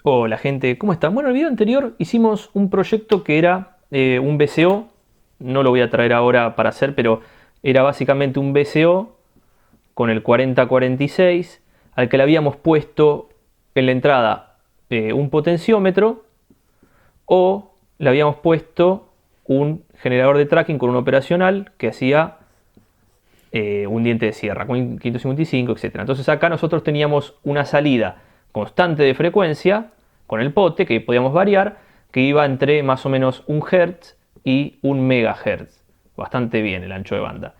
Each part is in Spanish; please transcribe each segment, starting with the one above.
Hola gente, ¿cómo están? Bueno, en el video anterior hicimos un proyecto que era un VCO, no lo voy a traer ahora para hacer, pero era básicamente un VCO con el 4046 al que le habíamos puesto en la entrada un potenciómetro o le habíamos puesto un generador de tracking con un operacional que hacía un diente de sierra con 555, etc. Entonces acá nosotros teníamos una salida constante de frecuencia con el pote que podíamos variar, que iba entre más o menos 1 Hz y 1 MHz. Bastante bien el ancho de banda.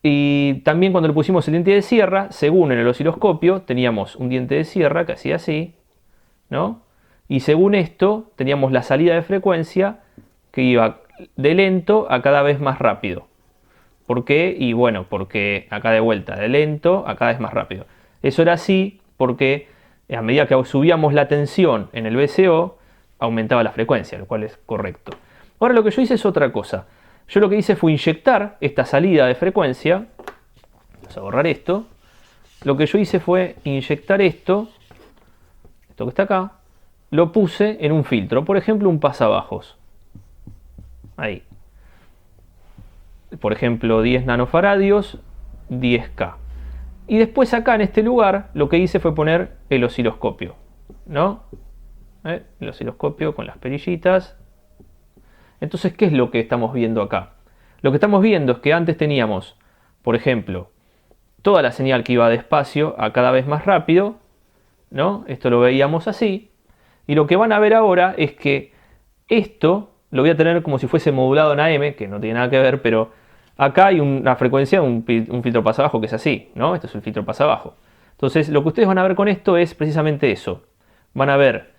Y también cuando le pusimos el diente de sierra, según en el osciloscopio, teníamos un diente de sierra que hacía así, ¿no? Y según esto, teníamos la salida de frecuencia que iba de lento a cada vez más rápido. ¿Por qué? Y bueno, porque acá de vuelta, de lento a cada vez más rápido. Eso era así porque a medida que subíamos la tensión en el VCO, aumentaba la frecuencia, lo cual es correcto. Ahora lo que yo hice es otra cosa. Yo lo que hice fue inyectar esta salida de frecuencia. Vamos a borrar esto. Lo que yo hice fue inyectar esto que está acá, lo puse en un filtro. Por ejemplo, un pasabajos. Ahí. Por ejemplo, 10 nanofaradios, 10K. Y después acá en este lugar lo que hice fue poner el osciloscopio, ¿no? El osciloscopio con las perillitas. Entonces, ¿qué es lo que estamos viendo acá? Lo que estamos viendo es que antes teníamos, por ejemplo, toda la señal que iba despacio a cada vez más rápido, ¿no? Esto lo veíamos así. Y lo que van a ver ahora es que esto lo voy a tener como si fuese modulado en AM, que no tiene nada que ver, pero acá hay una frecuencia, un filtro pasabajo que es así, ¿no? Esto es el filtro pasabajo. Entonces, lo que ustedes van a ver con esto es precisamente eso. Van a ver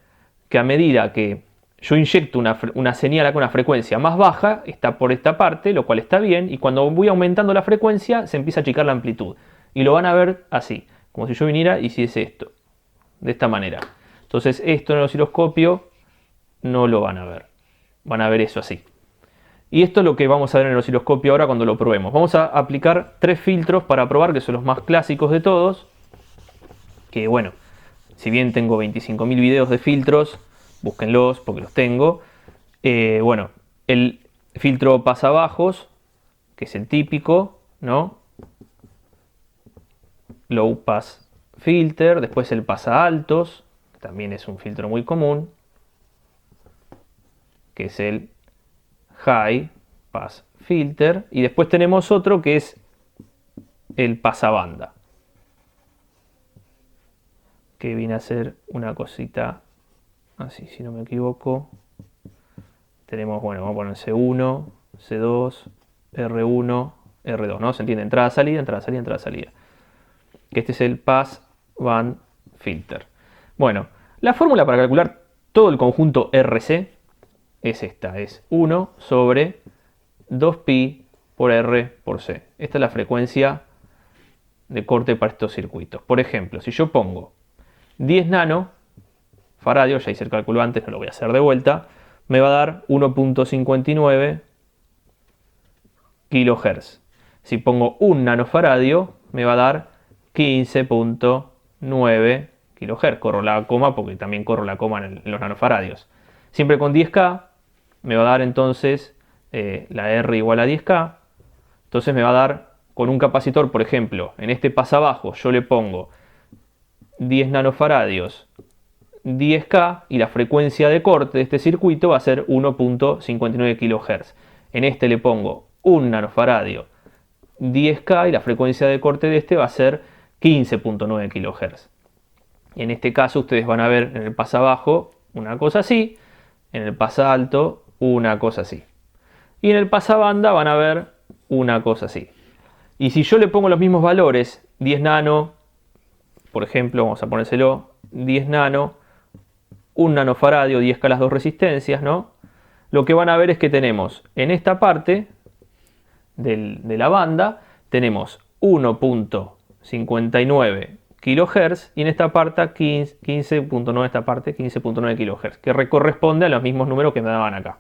que a medida que yo inyecto una señal con una frecuencia más baja, está por esta parte, lo cual está bien, y cuando voy aumentando la frecuencia, se empieza a achicar la amplitud. Y lo van a ver así, como si yo viniera y hiciese esto, de esta manera. Entonces, esto en el osciloscopio no lo van a ver. Van a ver eso así. Y esto es lo que vamos a ver en el osciloscopio ahora cuando lo probemos. Vamos a aplicar 3 filtros para probar, que son los más clásicos de todos. Que bueno, si bien tengo 25.000 videos de filtros, búsquenlos porque los tengo. Bueno, el filtro pasabajos, que es el típico, ¿no? Low Pass Filter. Después el pasa altos, que también es un filtro muy común, que es el High Pass Filter. Y después tenemos otro que es el pasabanda, que viene a ser una cosita así, si no me equivoco. Tenemos, bueno, vamos a poner C1, C2, R1, R2, ¿no? Se entiende, entrada, salida, entrada, salida, entrada, salida. Que este es el Pass Band Filter. Bueno, la fórmula para calcular todo el conjunto RC es esta, es 1 sobre 2pi por R por C. Esta es la frecuencia de corte para estos circuitos. Por ejemplo, si yo pongo 10 nanofaradios, ya hice el cálculo antes, no lo voy a hacer de vuelta, me va a dar 1.59 kHz. Si pongo 1 nanofaradio, me va a dar 15.9 kHz. Corro la coma porque también corro la coma en los nanofaradios. Siempre con 10K me va a dar entonces la R igual a 10K. Entonces me va a dar con un capacitor, por ejemplo, en este pasabajo yo le pongo 10 nanofaradios, 10K, y la frecuencia de corte de este circuito va a ser 1.59 kHz. En este le pongo 1 nanofaradio, 10K, y la frecuencia de corte de este va a ser 15.9 kHz. En este caso ustedes van a ver en el pasabajo una cosa así, en el pasa alto una cosa así. Y en el pasabanda van a ver una cosa así. Y si yo le pongo los mismos valores, 10 nano, por ejemplo, vamos a ponérselo, 10 nano, 1 nanofaradio, 10K las dos resistencias, ¿no? Lo que van a ver es que tenemos en esta parte de la banda, tenemos 1.59 kHz y en esta parte 15.9, esta parte 15.9 kHz, que corresponde a los mismos números que me daban acá.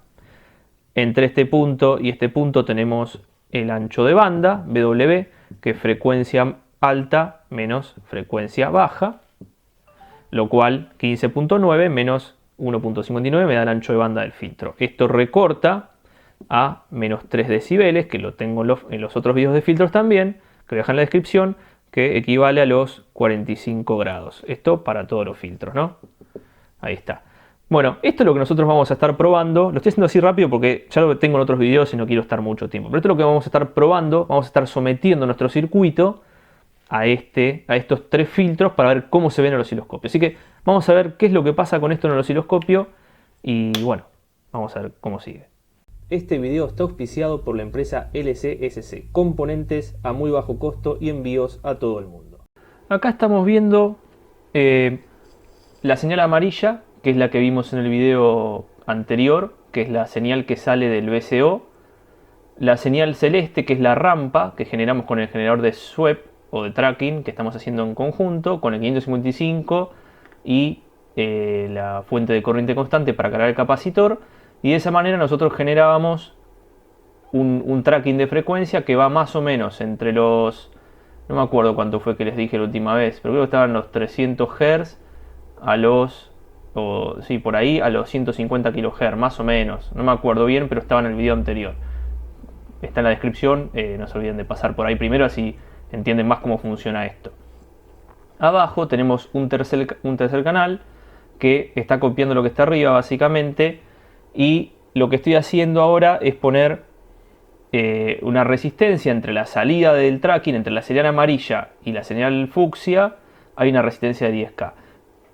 Entre este punto y este punto tenemos el ancho de banda, BW, que es frecuencia alta menos frecuencia baja. lo cual 15.9 menos 1.59 me da el ancho de banda del filtro. Esto recorta a menos 3 decibeles, que lo tengo en los otros videos de filtros también, que voy a dejar en la descripción, que equivale a los 45 grados. Esto para todos los filtros, ¿no? Ahí está. Bueno, esto es lo que nosotros vamos a estar probando. Lo estoy haciendo así rápido porque ya lo tengo en otros videos y no quiero estar mucho tiempo. Pero esto es lo que vamos a estar probando. Vamos a estar sometiendo nuestro circuito a estos 3 filtros para ver cómo se ve en el osciloscopio. Así que vamos a ver qué es lo que pasa con esto en el osciloscopio. Y bueno, vamos a ver cómo sigue. Este video está auspiciado por la empresa LCSC, componentes a muy bajo costo y envíos a todo el mundo. Acá estamos viendo la señal amarilla, que es la que vimos en el video anterior, que es la señal que sale del VCO. La señal celeste, que es la rampa que generamos con el generador de sweep o de tracking que estamos haciendo en conjunto con el 555 y la fuente de corriente constante para cargar el capacitor. Y de esa manera nosotros generábamos un tracking de frecuencia que va más o menos entre los... No me acuerdo cuánto fue que les dije la última vez, pero creo que estaban los 300 Hz a los... sí, por ahí a los 150 kHz, más o menos. No me acuerdo bien, pero estaba en el video anterior. Está en la descripción, no se olviden de pasar por ahí primero, así entienden más cómo funciona esto. Abajo tenemos un tercer canal que está copiando lo que está arriba básicamente, y lo que estoy haciendo ahora es poner una resistencia entre la salida del tracking, entre la señal amarilla y la señal fucsia. Hay una resistencia de 10K.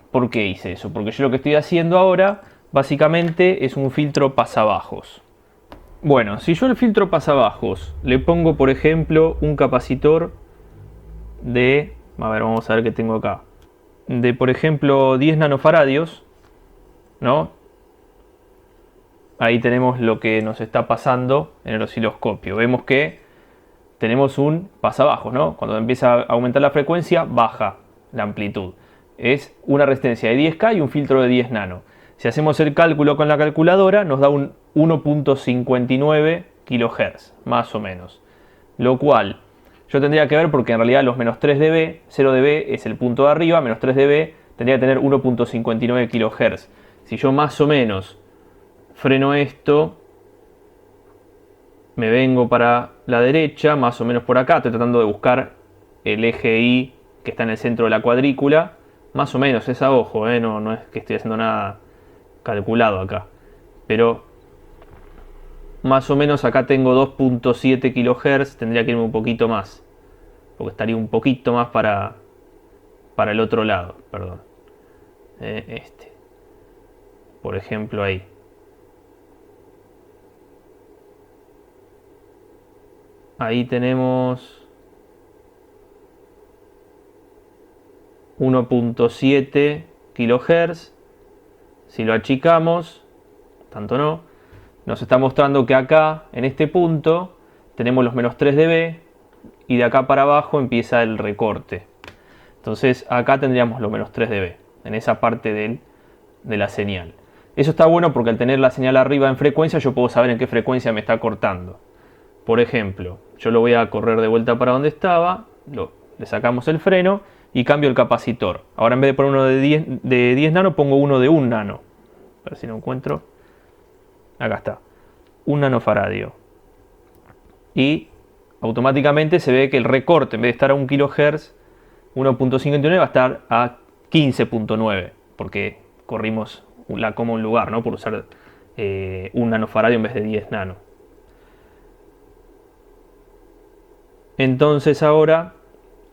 ¿Por qué hice eso? Porque yo lo que estoy haciendo ahora básicamente es un filtro pasabajos. Bueno, si yo el filtro pasabajos le pongo, por ejemplo, un capacitor de... A ver, vamos a ver qué tengo acá. De, por ejemplo, 10 nanofaradios, ¿no? Ahí tenemos lo que nos está pasando en el osciloscopio. Vemos que tenemos un pasabajos, ¿no? Cuando empieza a aumentar la frecuencia, baja la amplitud. Es una resistencia de 10K y un filtro de 10 nano. Si hacemos el cálculo con la calculadora, nos da un 1.59 kHz, más o menos. Lo cual yo tendría que ver, porque en realidad los menos 3 dB, 0 dB es el punto de arriba, menos 3 dB tendría que tener 1.59 kHz. Si yo más o menos freno esto, me vengo para la derecha, más o menos por acá, estoy tratando de buscar el eje Y que está en el centro de la cuadrícula, más o menos es a ojo, no es que estoy haciendo nada calculado acá, pero más o menos acá tengo 2.7 kHz, tendría que irme un poquito más, porque estaría un poquito más para el otro lado, perdón, por ejemplo ahí. Ahí tenemos 1.7 kHz. Si lo achicamos, tanto no, nos está mostrando que acá, en este punto, tenemos los menos 3 dB y de acá para abajo empieza el recorte. Entonces acá tendríamos los menos 3 dB, en esa parte de la señal. Eso está bueno porque al tener la señal arriba en frecuencia, yo puedo saber en qué frecuencia me está cortando. Por ejemplo, yo lo voy a correr de vuelta para donde estaba, le sacamos el freno y cambio el capacitor. Ahora en vez de poner uno de 10 nano, pongo uno de 1 nano. A ver si lo encuentro. Acá está. 1 nanofaradio. Y automáticamente se ve que el recorte, en vez de estar a 1 kHz, 1.59 va a estar a 15.9. Porque corrimos la coma un lugar, ¿no? Por usar 1 nanofaradio en vez de 10 nano. Entonces ahora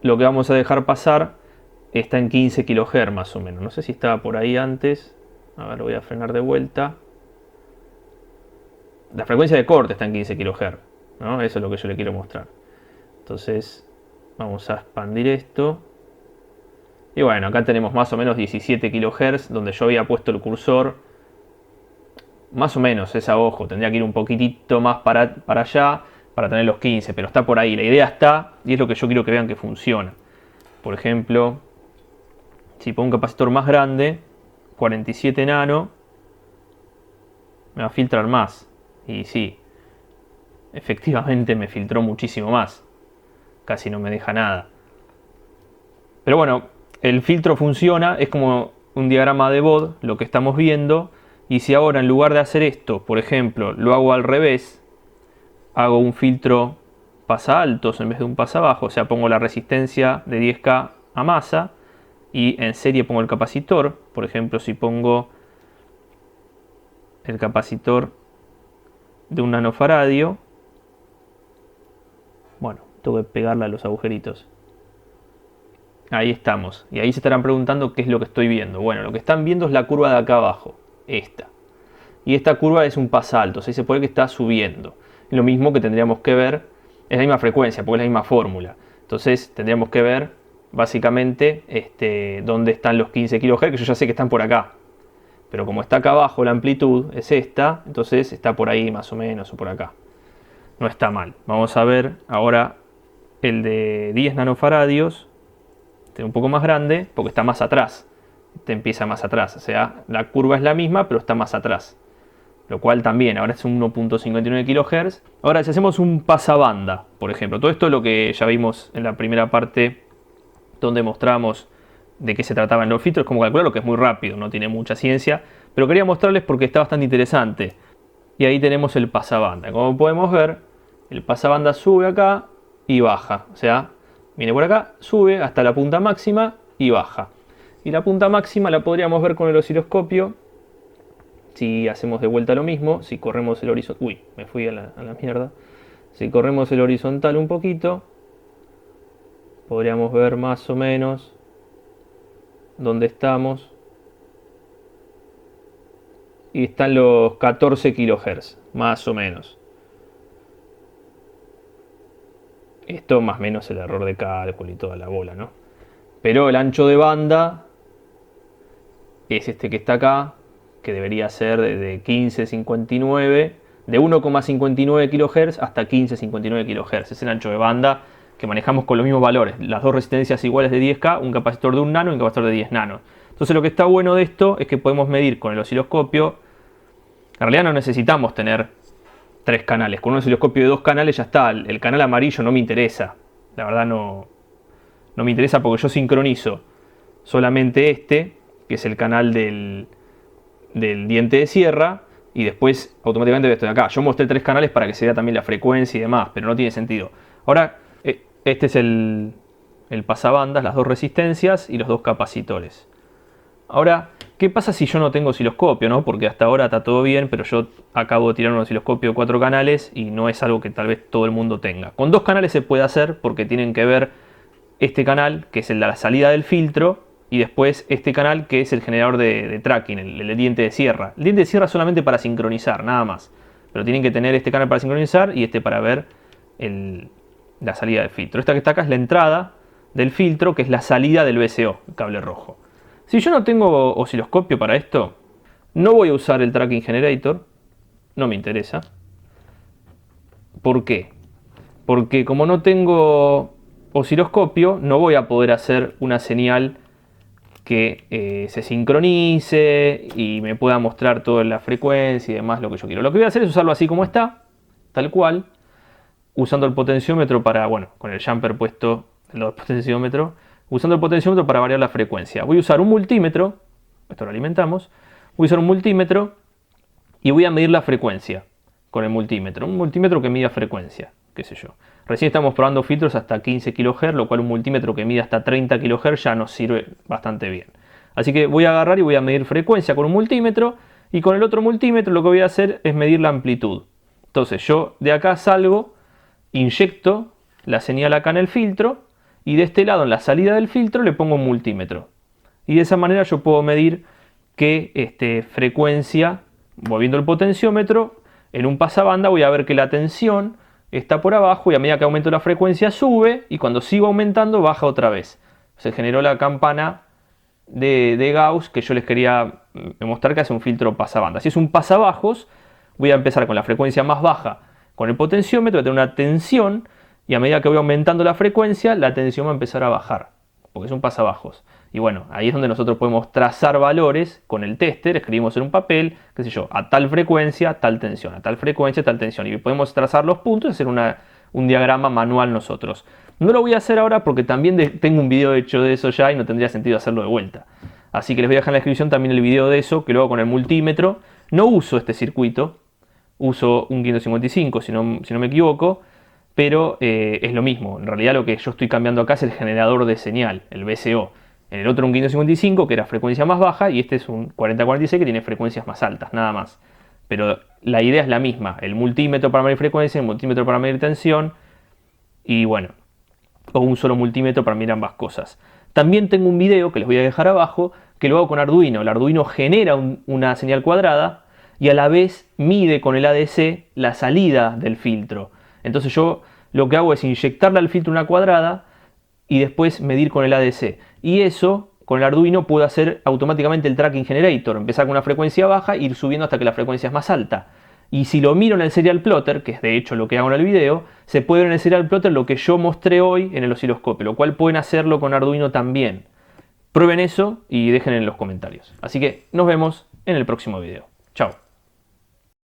lo que vamos a dejar pasar está en 15 kHz más o menos. No sé si estaba por ahí antes. A ver, voy a frenar de vuelta. La frecuencia de corte está en 15 kHz, ¿no? Eso es lo que yo le quiero mostrar. Entonces vamos a expandir esto. Y bueno, acá tenemos más o menos 17 kHz, donde yo había puesto el cursor. Más o menos es a ojo. Tendría que ir un poquitito más para allá para tener los 15, pero está por ahí. La idea está, y es lo que yo quiero que vean que funciona. Por ejemplo, si pongo un capacitor más grande, 47 nano, me va a filtrar más. Y sí, efectivamente me filtró muchísimo más. Casi no me deja nada. Pero bueno, el filtro funciona, es como un diagrama de Bode, lo que estamos viendo, y si ahora en lugar de hacer esto, por ejemplo, lo hago al revés, hago un filtro pasa altos en vez de un pasa bajo, o sea, pongo la resistencia de 10K a masa y en serie pongo el capacitor, por ejemplo, si pongo el capacitor de 1 nanofaradio, bueno, tengo que pegarle a los agujeritos. Ahí estamos. Y ahí se estarán preguntando qué es lo que estoy viendo. Bueno, lo que están viendo es la curva de acá abajo. Esta. Y esta curva es un pasalto. O sea, se puede que está subiendo. Lo mismo que tendríamos que ver. Es la misma frecuencia, porque es la misma fórmula. Entonces tendríamos que ver básicamente dónde están los 15 kHz, que yo ya sé que están por acá. Pero como está acá abajo la amplitud es esta, entonces está por ahí más o menos o por acá. No está mal. Vamos a ver ahora el de 10 nanofaradios. Un poco más grande porque está más atrás. Empieza más atrás. O sea, la curva es la misma pero está más atrás. Lo cual también, ahora es un 1.59 kHz. Ahora si hacemos un pasabanda, por ejemplo. Todo esto es lo que ya vimos en la primera parte donde mostramos de qué se trataban los filtros. Como calcularlo, que es muy rápido, no tiene mucha ciencia. Pero quería mostrarles porque está bastante interesante. Y ahí tenemos el pasabanda. Como podemos ver, el pasabanda sube acá y baja. O sea, viene por acá, sube hasta la punta máxima y baja. Y la punta máxima la podríamos ver con el osciloscopio. Si hacemos de vuelta lo mismo, si corremos el horizontal... Uy, me fui a la mierda. Si corremos el horizontal un poquito, podríamos ver más o menos dónde estamos. Y están los 14 kHz, más o menos. Esto más o menos el error de cálculo y toda la bola, ¿no? Pero el ancho de banda es este que está acá, que debería ser de 15,59, de 1,59 kHz hasta 15,59 kHz. Es el ancho de banda que manejamos con los mismos valores. Las dos resistencias iguales de 10K, un capacitor de 1 nano y un capacitor de 10 nanos. Entonces lo que está bueno de esto es que podemos medir con el osciloscopio. En realidad no necesitamos tener 3 canales. Con un osciloscopio de 2 canales ya está. El canal amarillo no me interesa. La verdad no me interesa porque yo sincronizo solamente este, que es el canal del diente de sierra, y después automáticamente esto de acá. Yo mostré 3 canales para que se vea también la frecuencia y demás, pero no tiene sentido. Ahora, este es el pasabandas, las dos resistencias y los 2 capacitores. Ahora, ¿qué pasa si yo no tengo osciloscopio, no? Porque hasta ahora está todo bien, pero yo acabo de tirar un osciloscopio de 4 canales y no es algo que tal vez todo el mundo tenga. Con 2 canales se puede hacer porque tienen que ver este canal, que es el de la salida del filtro, y después este canal, que es el generador de tracking, el diente de sierra. El diente de sierra solamente para sincronizar, nada más. Pero tienen que tener este canal para sincronizar y este para ver la salida del filtro. Esta que está acá es la entrada del filtro, que es la salida del VCO, el cable rojo. Si yo no tengo osciloscopio para esto, no voy a usar el Tracking Generator. No me interesa. ¿Por qué? Porque como no tengo osciloscopio, no voy a poder hacer una señal que se sincronice y me pueda mostrar toda la frecuencia y demás lo que yo quiero. Lo que voy a hacer es usarlo así como está, tal cual, usando el potenciómetro para, bueno, con el jumper puesto en el potenciómetro, usando el potenciómetro para variar la frecuencia. Voy a usar un multímetro, esto lo alimentamos, voy a usar un multímetro y voy a medir la frecuencia con el multímetro. Un multímetro que mida frecuencia, qué sé yo. Recién estamos probando filtros hasta 15 kHz, lo cual un multímetro que mide hasta 30 kHz ya nos sirve bastante bien. Así que voy a agarrar y voy a medir frecuencia con un multímetro, y con el otro multímetro lo que voy a hacer es medir la amplitud. Entonces yo de acá salgo, inyecto la señal acá en el filtro, y de este lado en la salida del filtro le pongo un multímetro. Y de esa manera yo puedo medir qué frecuencia, moviendo el potenciómetro, en un pasabanda voy a ver que la tensión está por abajo y a medida que aumento la frecuencia sube, y cuando sigo aumentando baja otra vez. Se generó la campana de Gauss que yo les quería mostrar, que hace un filtro pasabanda. Si es un pasabajos, voy a empezar con la frecuencia más baja con el potenciómetro, voy a tener una tensión, y a medida que voy aumentando la frecuencia, la tensión va a empezar a bajar, porque es un pasabajos. Y bueno, ahí es donde nosotros podemos trazar valores con el tester, escribimos en un papel, qué sé yo, a tal frecuencia, tal tensión, a tal frecuencia, tal tensión. Y podemos trazar los puntos y hacer un diagrama manual nosotros. No lo voy a hacer ahora porque también tengo un video hecho de eso ya y no tendría sentido hacerlo de vuelta. Así que les voy a dejar en la descripción también el video de eso, que lo hago con el multímetro. No uso este circuito, uso un 555 si no me equivoco, pero es lo mismo. En realidad lo que yo estoy cambiando acá es el generador de señal, el VCO. En el otro un 555 que era frecuencia más baja y este es un 4046 que tiene frecuencias más altas, nada más. Pero la idea es la misma, el multímetro para medir frecuencia, el multímetro para medir tensión y bueno, o un solo multímetro para medir ambas cosas. También tengo un video que les voy a dejar abajo que lo hago con Arduino. El Arduino genera una señal cuadrada y a la vez mide con el ADC la salida del filtro. Entonces yo lo que hago es inyectarle al filtro una cuadrada y después medir con el ADC. Y eso con el Arduino puedo hacer automáticamente el tracking generator. Empezar con una frecuencia baja e ir subiendo hasta que la frecuencia es más alta. Y si lo miro en el serial plotter, que es de hecho lo que hago en el video, se puede ver en el serial plotter lo que yo mostré hoy en el osciloscopio, lo cual pueden hacerlo con Arduino también. Prueben eso y dejen en los comentarios. Así que nos vemos en el próximo video. Chao.